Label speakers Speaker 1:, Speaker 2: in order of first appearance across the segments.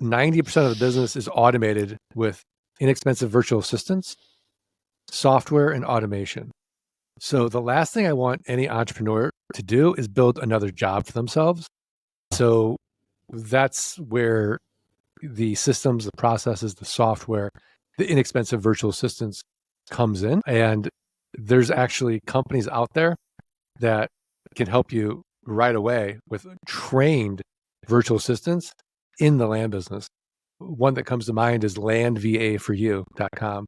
Speaker 1: 90% of the business is automated with inexpensive virtual assistants, software, and automation. So the last thing I want any entrepreneur to do is build another job for themselves. So that's where the systems, the processes, the software, the inexpensive virtual assistants comes in. And there's actually companies out there that can help you right away with trained virtual assistants in the land business. One that comes to mind is landvaforyou.com.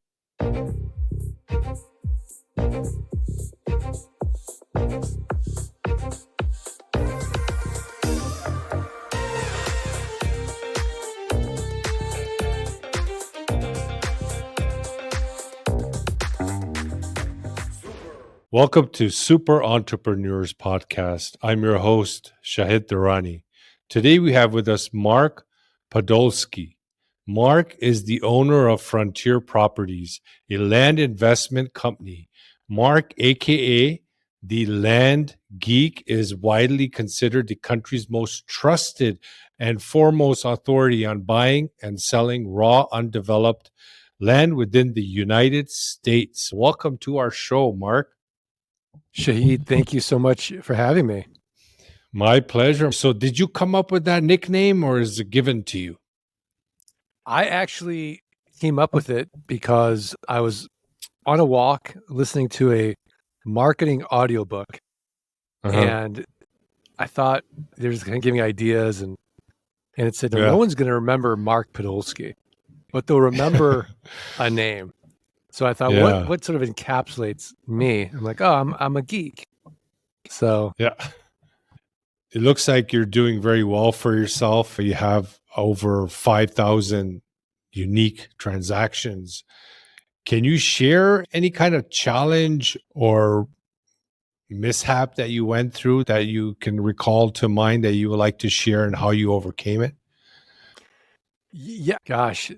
Speaker 2: Welcome to Super Entrepreneurs Podcast. I'm your host, Shahid Durrani. Today we have with us Mark Podolsky. Mark is the owner of Frontier Properties, a land investment company. Mark, aka the Land Geek, is widely considered the country's most trusted and foremost authority on buying and selling raw, undeveloped land within the United States. Welcome to our show, Mark.
Speaker 1: Shahid, thank you so much for having me.
Speaker 2: My pleasure. So did you come up with that nickname or is it given to you?
Speaker 1: I actually came up with it because I was on a walk listening to a marketing audiobook, and I thought they're just going to give me ideas, and it said, no one's going to remember Mark Podolsky, but they'll remember a name. So I thought, what sort of encapsulates me? I'm like, oh, I'm a geek. So
Speaker 2: yeah, it looks like you're doing very well for yourself. You have over 5,000 unique transactions. Can you share any kind of challenge or mishap that you went through that you can recall to mind that you would like to share and how you overcame it?
Speaker 1: Yeah, gosh,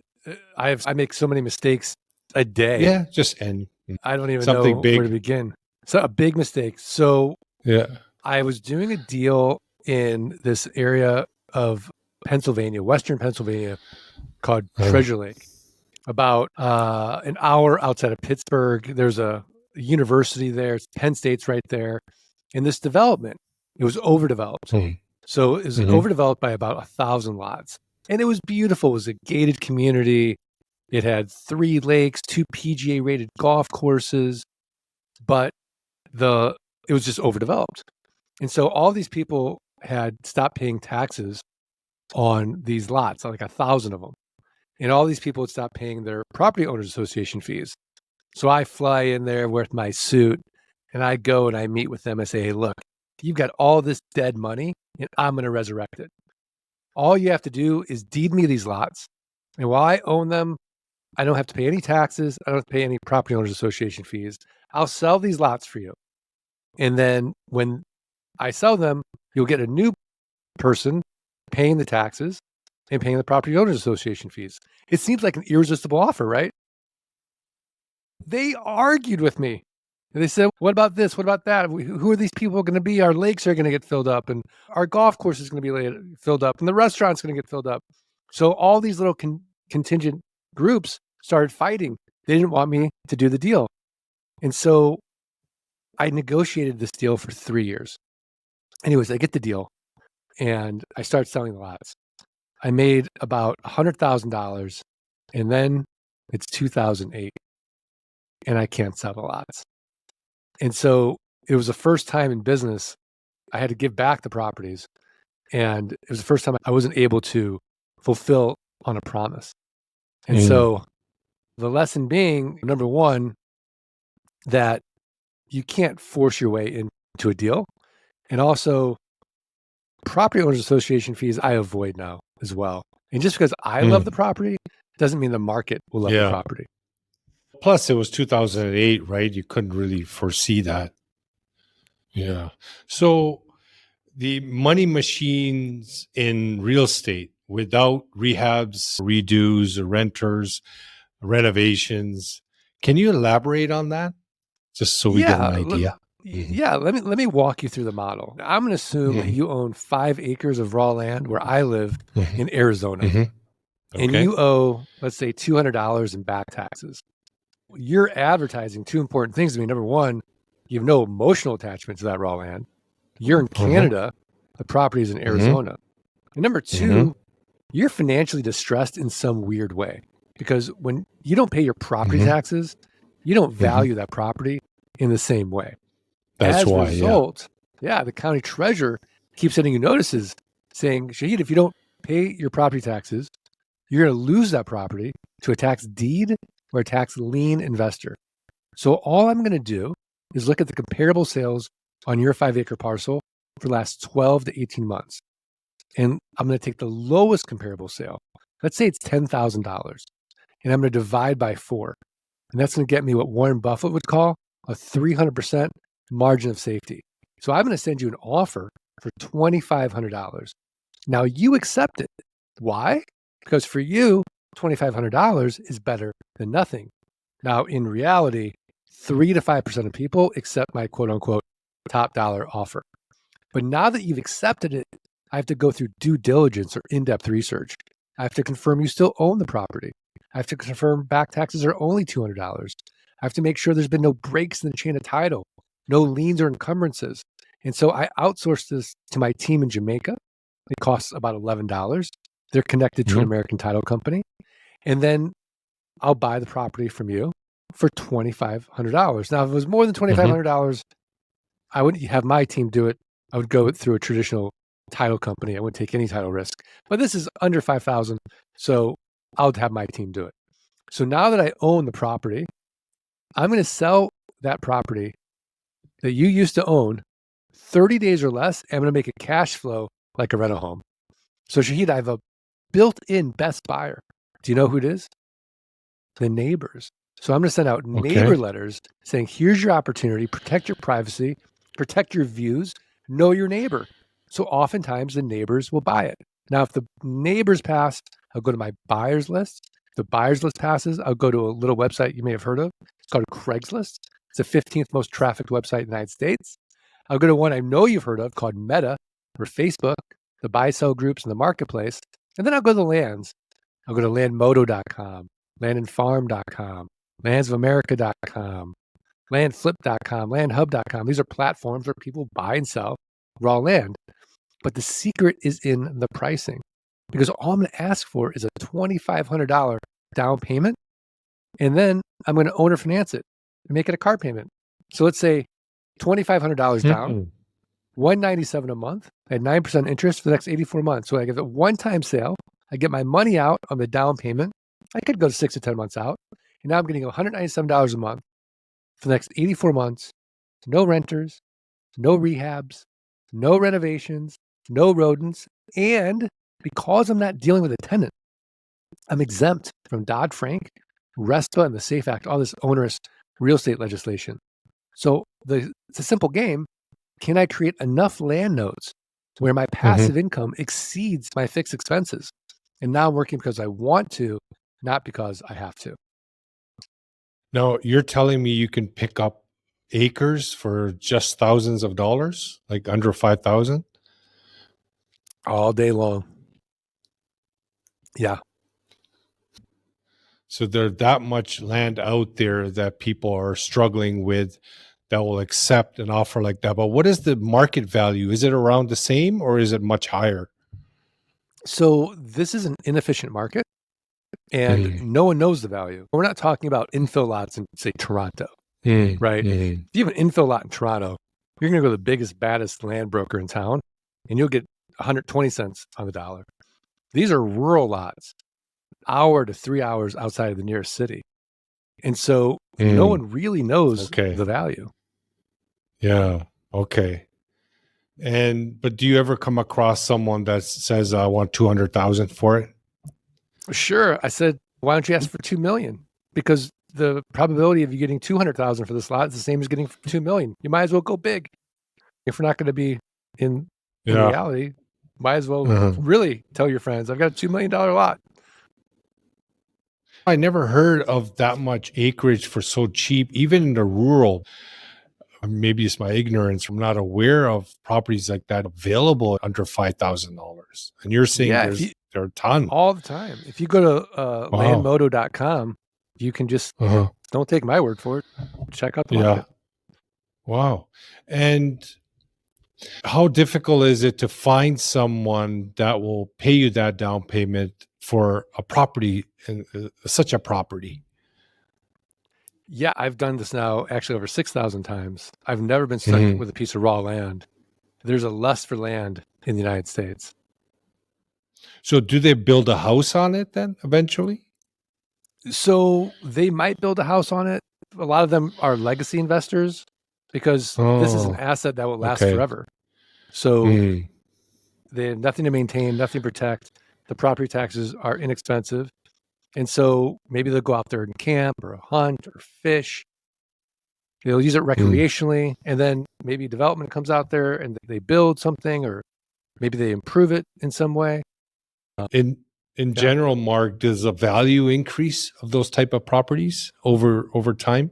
Speaker 1: I make so many mistakes a day.
Speaker 2: Yeah, just end.
Speaker 1: I don't even
Speaker 2: Something
Speaker 1: know
Speaker 2: big.
Speaker 1: where to begin. So a big mistake. So
Speaker 2: yeah,
Speaker 1: I was doing a deal in this area of Pennsylvania, Western Pennsylvania, called Treasure Lake, about an hour outside of Pittsburgh. There's a university there. It's Penn State's right there. And this development, it was overdeveloped. So it was overdeveloped by about 1,000 lots. And it was beautiful. It was a gated community. It had 3 lakes, 2 PGA rated golf courses, but it was just overdeveloped. And so all these people had stopped paying taxes on these lots, like 1,000 of them. And all these people had stopped paying their property owners association fees. So I fly in there with my suit and I go and I meet with them and say, hey, look, you've got all this dead money and I'm going to resurrect it. All you have to do is deed me these lots. And while I own them, I don't have to pay any taxes. I don't have to pay any property owners association fees. I'll sell these lots for you. And then when I sell them, you'll get a new person paying the taxes and paying the property owners association fees. It seems like an irresistible offer, right? They argued with me. They said, what about this? What about that? Who are these people going to be? Our lakes are going to get filled up and our golf course is going to be filled up and the restaurant's going to get filled up. So all these little contingent groups started fighting. They didn't want me to do the deal. And so I negotiated this deal for 3 years. Anyways, I get the deal and I start selling the lots. I made about $100,000 and then it's 2008 and I can't sell the lots. And so it was the first time in business I had to give back the properties. And it was the first time I wasn't able to fulfill on a promise. And so the lesson being, number one, that you can't force your way into a deal. And also, property owners association fees, I avoid now as well. And just because I love the property doesn't mean the market will love the property.
Speaker 2: Plus, it was 2008, right? You couldn't really foresee that. Yeah. So the money machines in real estate without rehabs, redos, renters, renovations. Can you elaborate on that? Just so we get an idea.
Speaker 1: Yeah, let me walk you through the model. I'm going to assume that you own 5 acres of raw land where I live in Arizona. and you owe, let's say, $200 in back taxes. You're advertising two important things to me. Number one, you have no emotional attachment to that raw land. You're in Canada. The property is in Arizona. And number two, you're financially distressed in some weird way, because when you don't pay your property taxes, you don't value that property in the same way.
Speaker 2: That's why,
Speaker 1: as a result, the county treasurer keeps sending you notices saying, Shahid, if you don't pay your property taxes, you're going to lose that property to a tax deed or a tax lien investor. So all I'm going to do is look at the comparable sales on your 5-acre parcel for the last 12 to 18 months. And I'm going to take the lowest comparable sale. Let's say it's $10,000. And I'm going to divide by 4. And that's going to get me what Warren Buffett would call a 300% margin of safety. So I'm going to send you an offer for $2,500. Now you accept it. Why? Because for you, $2,500 is better than nothing. Now, in reality, 3 to 5% of people accept my quote unquote top dollar offer. But now that you've accepted it, I have to go through due diligence or in-depth research. I have to confirm you still own the property. I have to confirm back taxes are only $200. I have to make sure there's been no breaks in the chain of title, no liens or encumbrances. And so I outsourced this to my team in Jamaica. It costs about $11. They're connected to an American title company. And then I'll buy the property from you for $2,500. Now, if it was more than $2,500, I wouldn't have my team do it. I would go through a traditional title company. I wouldn't take any title risk. But this is under $5,000, so I'll have my team do it. So now that I own the property, I'm going to sell that property that you used to own 30 days or less, and I'm going to make a cash flow like a rental home. So Shahid, I have a built-in best buyer. Do you know who it is? The neighbors. So I'm going to send out neighbor letters saying, here's your opportunity, protect your privacy, protect your views, know your neighbor. So oftentimes the neighbors will buy it. Now, if the neighbors pass, I'll go to my buyers list. If the buyers list passes, I'll go to a little website you may have heard of. It's called Craigslist. It's the 15th most trafficked website in the United States. I'll go to one I know you've heard of called Meta or Facebook, the buy-sell groups in the marketplace. And then I'll go to the lands. I'll go to landmodo.com, landandfarm.com, landsofamerica.com, landflip.com, landhub.com. These are platforms where people buy and sell raw land. But the secret is in the pricing, because all I'm going to ask for is a $2,500 down payment. And then I'm going to owner finance it and make it a car payment. So let's say $2,500 down, $197 a month at 9% interest for the next 84 months. So I get a one-time sale. I get my money out on the down payment. I could go 6 to 10 months out. And now I'm getting $197 a month for the next 84 months. No renters, no rehabs, no renovations, no rodents. And because I'm not dealing with a tenant, I'm exempt from Dodd-Frank, RESPA, and the SAFE Act, all this onerous real estate legislation. So it's a simple game. Can I create enough land notes where my passive income exceeds my fixed expenses? And now I'm working because I want to, not because I have to.
Speaker 2: Now, you're telling me you can pick up acres for just thousands of dollars, like under 5,000?
Speaker 1: All day long. Yeah.
Speaker 2: So there's that much land out there that people are struggling with that will accept an offer like that. But what is the market value? Is it around the same or is it much higher?
Speaker 1: So this is an inefficient market and no one knows the value. We're not talking about infill lots in, say, Toronto, right? If you have an infill lot in Toronto, you're going to go to the biggest, baddest land broker in town and you'll get 120 cents on the dollar. These are rural lots, hour to 3 hours outside of the nearest city. And so no one really knows the value.
Speaker 2: Yeah. Okay. But do you ever come across someone that says, I want 200,000 for it?
Speaker 1: Sure. I said, why don't you ask for 2 million? Because the probability of you getting 200,000 for this lot is the same as getting 2 million. You might as well go big. If we're not going to be in reality, might as well really tell your friends, I've got a $2 million lot.
Speaker 2: I never heard of that much acreage for so cheap, even in the rural. Maybe it's my ignorance. I'm not aware of properties like that available under $5,000. And you're saying there's There are a ton.
Speaker 1: All the time. If you go to
Speaker 2: Wow.
Speaker 1: landmodo.com, you can just
Speaker 2: Uh-huh.
Speaker 1: don't take my word for it. Check out the
Speaker 2: Yeah.
Speaker 1: market.
Speaker 2: Wow. And how difficult is it to find someone that will pay you that down payment for a property, and such a property?
Speaker 1: Yeah, I've done this now actually over 6,000 times. I've never been stuck
Speaker 2: Mhm.
Speaker 1: with a piece of raw land. There's a lust for land in the United States.
Speaker 2: So do they build a house on it then eventually?
Speaker 1: So they might build a house on it. A lot of them are legacy investors because this is an
Speaker 2: Oh,
Speaker 1: asset that will last
Speaker 2: okay.
Speaker 1: forever. So
Speaker 2: Mm.
Speaker 1: they have nothing to maintain, nothing to protect. The property taxes are inexpensive. And so maybe they'll go out there and camp or hunt or fish. They'll use it
Speaker 2: Mm.
Speaker 1: recreationally. And then maybe development comes out there and they build something, or maybe they improve it in some way.
Speaker 2: In
Speaker 1: Yeah.
Speaker 2: general, Mark, does the value increase of those type of properties over time?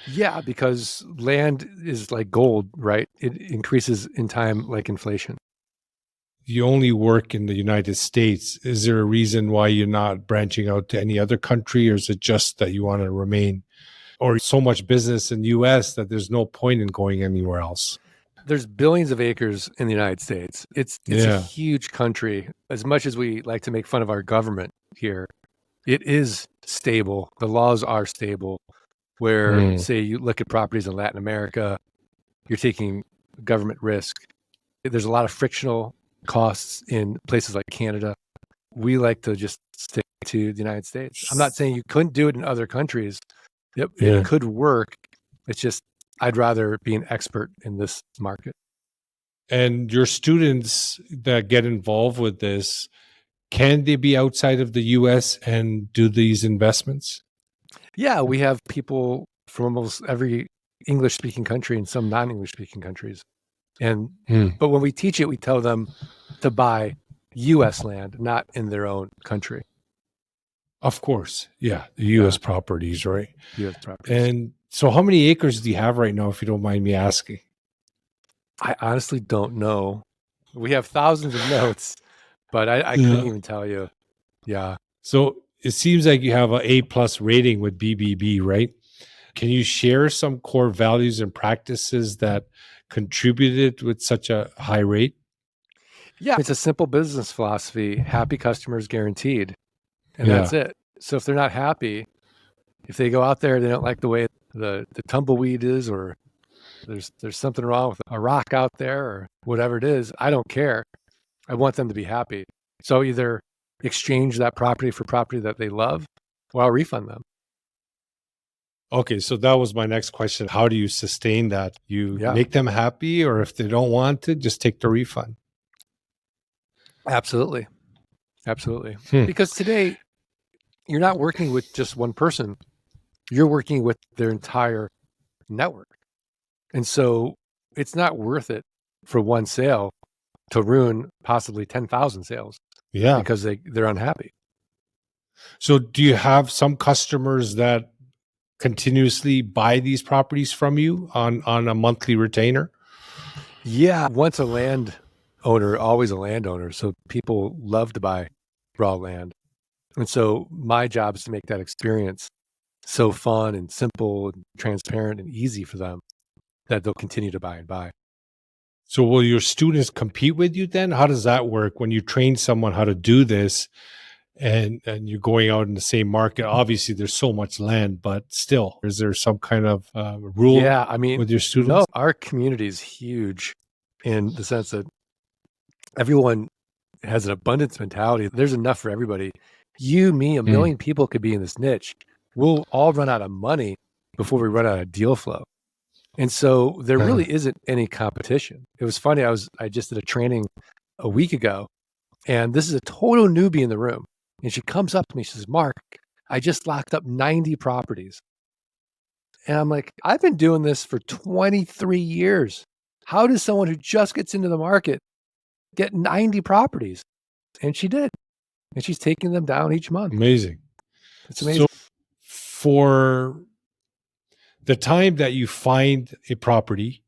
Speaker 1: Yeah, because land is like gold, right? It increases in time like inflation.
Speaker 2: You only work in the United States. Is there a reason why you're not branching out to any other country, or is it just that you want to remain, or so much business in the US that there's no point in going anywhere else?
Speaker 1: There's billions of acres in the United States. It's a
Speaker 2: Yeah.
Speaker 1: huge country. As much as we like to make fun of our government here, it is stable. The laws are stable. Where,
Speaker 2: Mm.
Speaker 1: say, you look at properties in Latin America, you're taking government risk. There's a lot of frictional costs in places like Canada. We like to just stick to the United States. I'm not saying you couldn't do it in other countries. It
Speaker 2: Yeah.
Speaker 1: could work. It's just I'd rather be an expert in this market.
Speaker 2: And your students that get involved with this, can they be outside of the US and do these investments?
Speaker 1: Yeah, we have people from almost every English speaking country and some non-English speaking countries. And
Speaker 2: Mm.
Speaker 1: but when we teach it, we tell them to buy US land, not in their own country.
Speaker 2: Of course. Yeah. The
Speaker 1: Yeah,
Speaker 2: US properties, right?
Speaker 1: US properties.
Speaker 2: And so how many acres do you have right now, if you don't mind me asking?
Speaker 1: I honestly don't know. We have thousands of notes, but I couldn't
Speaker 2: Yeah.
Speaker 1: even tell you. Yeah.
Speaker 2: So it seems like you have an A+ rating with BBB, right? Can you share some core values and practices that contributed with such a high rate?
Speaker 1: Yeah. It's a simple business philosophy. Happy customers guaranteed. And that's
Speaker 2: Yeah.
Speaker 1: it. So if they're not happy, if they go out there, they don't like the way the tumbleweed is, or there's something wrong with a rock out there or whatever it is, I don't care. I want them to be happy. So either exchange that property for property that they love, or I'll refund them.
Speaker 2: Okay, so that was my next question. How do you sustain that? You
Speaker 1: Yeah,
Speaker 2: make them happy, or if they don't want to, just take the refund?
Speaker 1: absolutely. Absolutely.
Speaker 2: Hmm.
Speaker 1: Because today you're not working with just one person. You're working with their entire network. And so it's not worth it for one sale to ruin possibly 10,000 sales
Speaker 2: Yeah.
Speaker 1: because they're unhappy.
Speaker 2: So do you have some customers that continuously buy these properties from you on a monthly retainer?
Speaker 1: Yeah, once a land owner, always a landowner. So people love to buy raw land. And so my job is to make that experience so fun and simple and transparent and easy for them that they'll continue to buy and buy.
Speaker 2: So will your students compete with you then? How does that work when you train someone how to do this, and you're going out in the same market? Obviously, there's so much land, but still, is there some kind of rule
Speaker 1: Yeah, I mean,
Speaker 2: with your
Speaker 1: no,
Speaker 2: students?
Speaker 1: our community is huge in the sense that everyone has an abundance mentality. There's enough for everybody. You, me, a
Speaker 2: Mm.
Speaker 1: million people could be in this niche. We'll all run out of money before we run out of deal flow. And so there
Speaker 2: Uh,
Speaker 1: really isn't any competition. It was funny. I just did a training a week ago, and this is a total newbie in the room. And she comes up to me, she says, Mark, I just locked up 90 properties. And I'm like, I've been doing this for 23 years. How does someone who just gets into the market get 90 properties? And she did. And she's taking them down each month.
Speaker 2: Amazing.
Speaker 1: It's
Speaker 2: So
Speaker 1: amazing.
Speaker 2: for the time that you find a property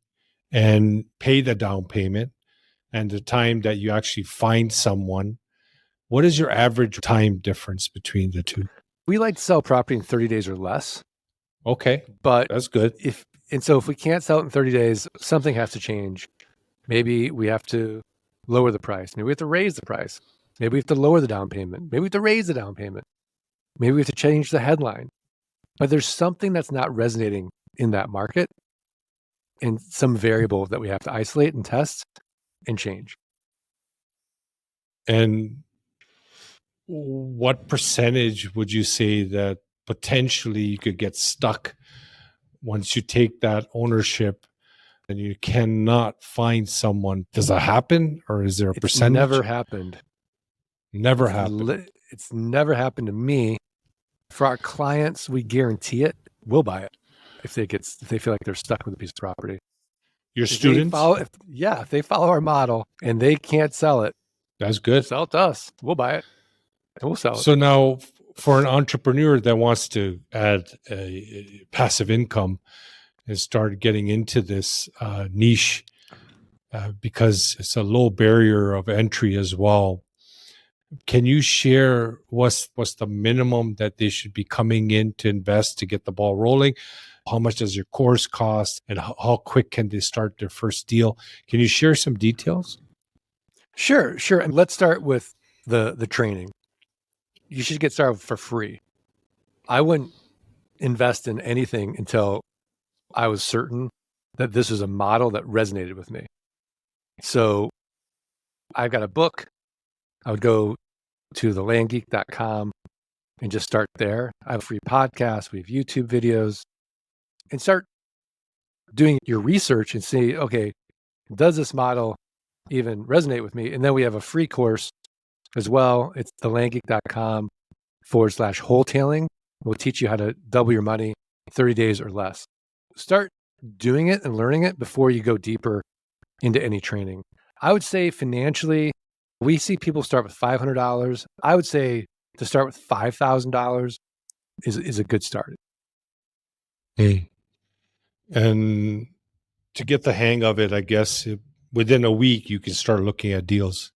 Speaker 2: and pay the down payment, and the time that you actually find someone What is your average time difference between the two?
Speaker 1: We like to sell property in 30 days or less.
Speaker 2: Okay,
Speaker 1: But
Speaker 2: that's good.
Speaker 1: so if we can't sell it in 30 days, something has to change. Maybe we have to lower the price. Maybe we have to raise the price. Maybe we have to lower the down payment. Maybe we have to raise the down payment. Maybe we have to change the headline. But there's something that's not resonating in that market and some variable that we have to isolate and test and change.
Speaker 2: And what percentage would you say that potentially you could get stuck once you take that ownership and you cannot find someone? Does that happen, or is there a percentage?
Speaker 1: Never happened.
Speaker 2: Never happened.
Speaker 1: It's never happened to me. For our clients, we guarantee it. We'll buy it if they feel like they're stuck with a piece of property.
Speaker 2: Your students?
Speaker 1: If they follow our model and they can't sell it,
Speaker 2: that's good.
Speaker 1: Sell it to us. We'll buy it and we'll sell it.
Speaker 2: So now, for an entrepreneur that wants to add a passive income and start getting into this niche, because it's a low barrier of entry as well, can you share what's the minimum that they should be coming in to invest to get the ball rolling? How much does your course cost, and how quick can they start their first deal? Can you share some details?
Speaker 1: Sure. And let's start with the training. You should get started for free. I wouldn't invest in anything until I was certain that this was a model that resonated with me. So I've got a book. I would go to thelandgeek.com and just start there. I have a free podcast. We have YouTube videos, and start doing your research and see, okay, does this model even resonate with me? And then we have a free course as well. It's thelandgeek.com/wholetailing. We'll teach you how to double your money in 30 days or less. Start doing it and learning it before you go deeper into any training. I would say financially, we see people start with $500. I would say to start with $5,000 is a good start.
Speaker 2: Hey. And to get the hang of it, I guess within a week, you can start looking at deals.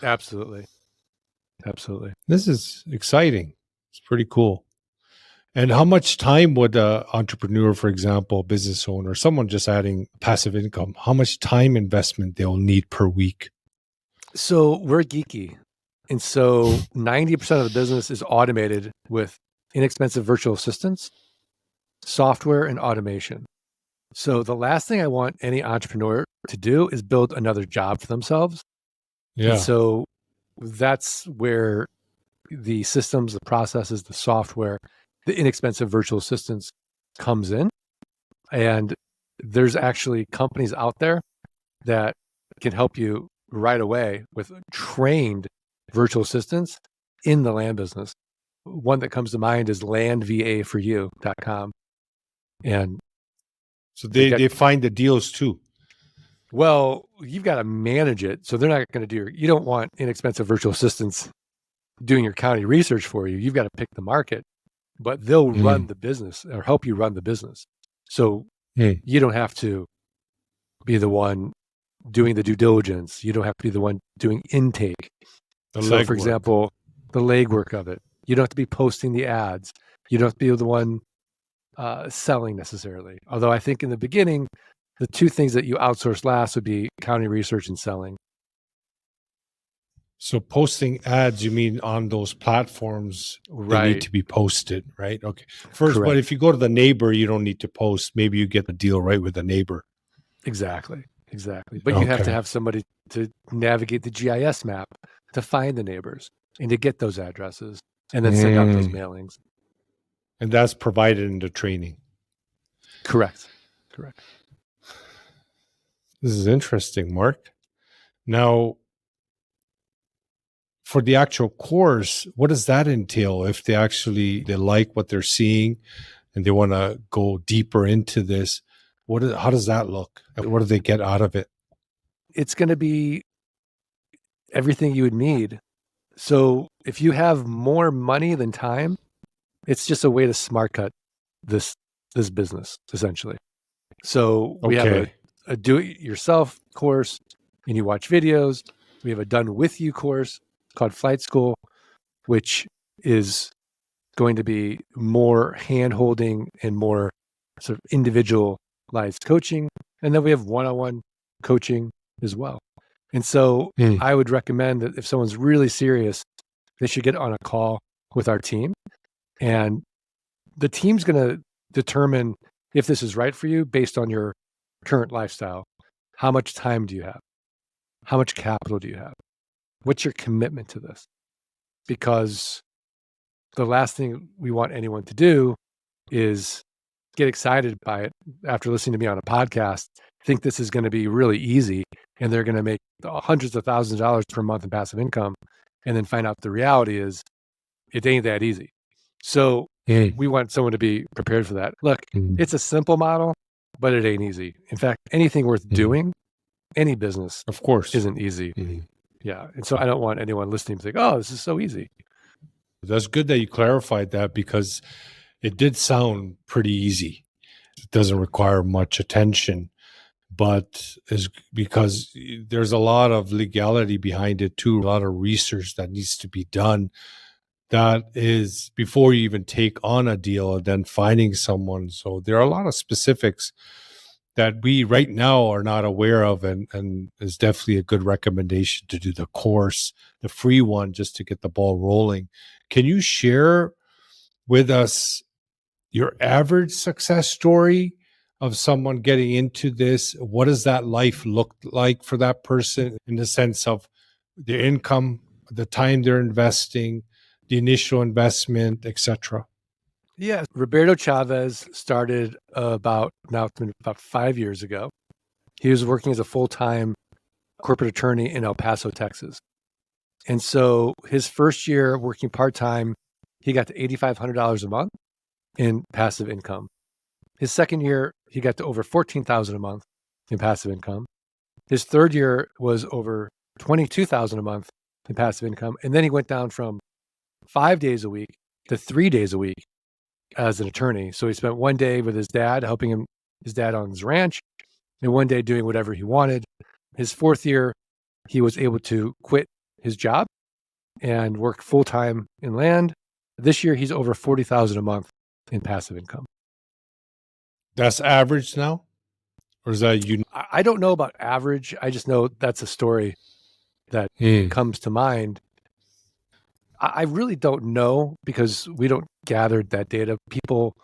Speaker 1: Absolutely.
Speaker 2: This is exciting. It's pretty cool. And how much time would an entrepreneur, for example, business owner, someone just adding passive income, how much time investment they'll need per week?
Speaker 1: So we're geeky. And so 90% of the business is automated with inexpensive virtual assistants, software, and automation. So the last thing I want any entrepreneur to do is build another job for themselves.
Speaker 2: Yeah.
Speaker 1: And so that's where the systems, the processes, the software, the inexpensive virtual assistants comes in. And there's actually companies out there that can help you right away with trained virtual assistants in the land business. One that comes to mind is landvaforyou.com. And
Speaker 2: so they find the deals too.
Speaker 1: Well, you've got to manage it. So they're not going to you don't want inexpensive virtual assistants doing your county research for you. You've got to pick the market, but they'll run the business or help you run the business. So you don't have to be the one doing the due diligence. You don't have to be the one doing intake. For example, the legwork of it. You don't have to be posting the ads. You don't have to be the one selling necessarily. Although I think in the beginning, the two things that you outsource last would be county research and selling.
Speaker 2: So posting ads, you mean on those platforms,
Speaker 1: right?
Speaker 2: They need to be posted, right? Okay. First,
Speaker 1: Correct.
Speaker 2: But if you go to the neighbor, you don't need to post. Maybe you get the deal right with the neighbor.
Speaker 1: Exactly. But you have to have somebody to navigate the GIS map to find the neighbors and to get those addresses and then send out those mailings.
Speaker 2: And that's provided in the training.
Speaker 1: Correct.
Speaker 2: This is interesting, Mark. Now, for the actual course, what does that entail? If they like what they're seeing and they want to go deeper into this, how does that look? What do they get out of it?
Speaker 1: It's going to be everything you would need. So if you have more money than time, it's just a way to smart cut this business, essentially. So we have a do-it-yourself course, and you watch videos. We have a done-with-you course, called Flight School, which is going to be more hand-holding and more sort of individualized coaching. And then we have one-on-one coaching as well. And so I would recommend that if someone's really serious, they should get on a call with our team. And the team's going to determine if this is right for you based on your current lifestyle. How much time do you have? How much capital do you have? What's your commitment to this? Because the last thing we want anyone to do is get excited by it after listening to me on a podcast, think this is going to be really easy and they're going to make hundreds of thousands of dollars per month in passive income, and then find out the reality is it ain't that easy. So we want someone to be prepared for that. Look, it's a simple model, but it ain't easy. In fact, anything worth doing, any business,
Speaker 2: of course,
Speaker 1: isn't easy. Yeah. And so I don't want anyone listening to think, oh, this is so easy.
Speaker 2: That's good that you clarified that, because it did sound pretty easy. It doesn't require much attention, but is because there's a lot of legality behind it too, a lot of research that needs to be done. That is before you even take on a deal and then finding someone. So there are a lot of specifics that we right now are not aware of, and is definitely a good recommendation to do the course, the free one, just to get the ball rolling. Can you share with us your average success story of someone getting into this? What does that life look like for that person in the sense of their income, the time they're investing, the initial investment, etc.?
Speaker 1: Yeah. Roberto Chavez started about 5 years ago. He was working as a full-time corporate attorney in El Paso, Texas. And so his first year working part-time, he got to $8,500 a month in passive income. His second year, he got to over $14,000 a month in passive income. His third year was over $22,000 a month in passive income. And then he went down from 5 days a week to 3 days a week as an attorney. So he spent one day with his dad, helping his dad on his ranch, and one day doing whatever he wanted. His fourth year, he was able to quit his job and work full-time in land. This year, he's over $40,000 a month in passive income.
Speaker 2: That's average now? Or is that unique?
Speaker 1: I don't know about average. I just know that's a story that comes to mind. I really don't know because we don't gather that data. People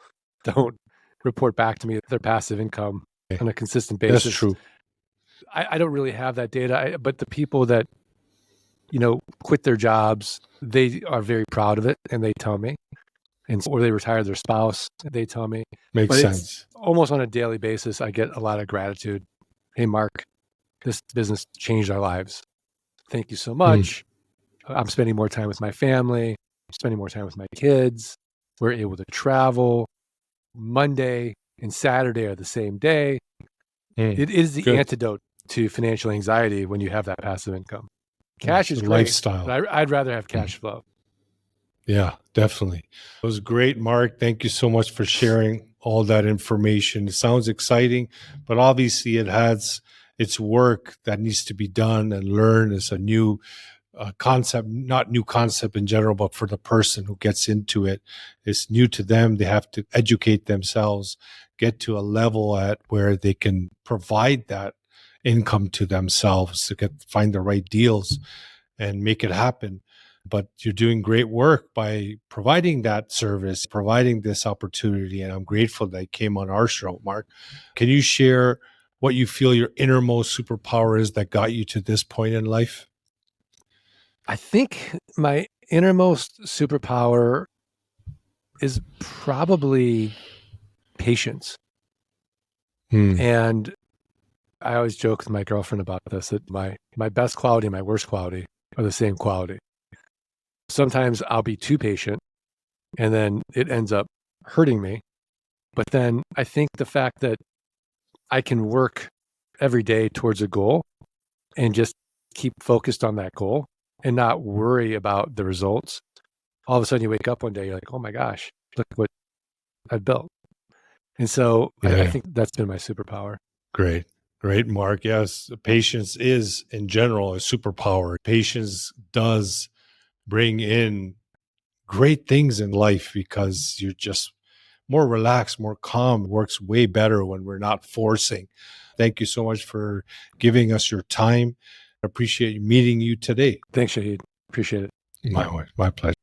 Speaker 1: don't report back to me their passive income on a consistent basis.
Speaker 2: That's true.
Speaker 1: I don't really have that data, but the people that, quit their jobs, they are very proud of it and they tell me. Or they retire their spouse, they tell me.
Speaker 2: Makes sense.
Speaker 1: Almost on a daily basis, I get a lot of gratitude. Hey, Mark, this business changed our lives. Thank you so much. I'm spending more time with my family, spending more time with my kids. We're able to travel. Monday and Saturday are the same day. It is the antidote to financial anxiety when you have that passive income. Cash is great,
Speaker 2: lifestyle.
Speaker 1: But I'd rather have cash flow.
Speaker 2: Yeah, definitely. It was great, Mark. Thank you so much for sharing all that information. It sounds exciting, but obviously it has its work that needs to be done and learned. It's a new concept, not new concept in general, but for the person who gets into it, it's new to them. They have to educate themselves, get to a level at where they can provide that income to themselves to find the right deals and make it happen. But you're doing great work by providing that service, providing this opportunity. And I'm grateful that you came on our show, Mark. Can you share what you feel your innermost superpower is that got you to this point in life?
Speaker 1: I think my innermost superpower is probably patience. And I always joke with my girlfriend about this, that my best quality and my worst quality are the same quality. Sometimes I'll be too patient and then it ends up hurting me. But then I think the fact that I can work every day towards a goal and just keep focused on that goal and not worry about the results. All of a sudden you wake up one day, you're like, oh my gosh, look what I've built. And so I think that's been my superpower.
Speaker 2: Great, Mark. Yes, patience is in general a superpower. Patience does bring in great things in life because you're just more relaxed, more calm. It works way better when we're not forcing. Thank you so much for giving us your time. I appreciate meeting you today.
Speaker 1: Thanks, Shahid. Appreciate it.
Speaker 2: My pleasure.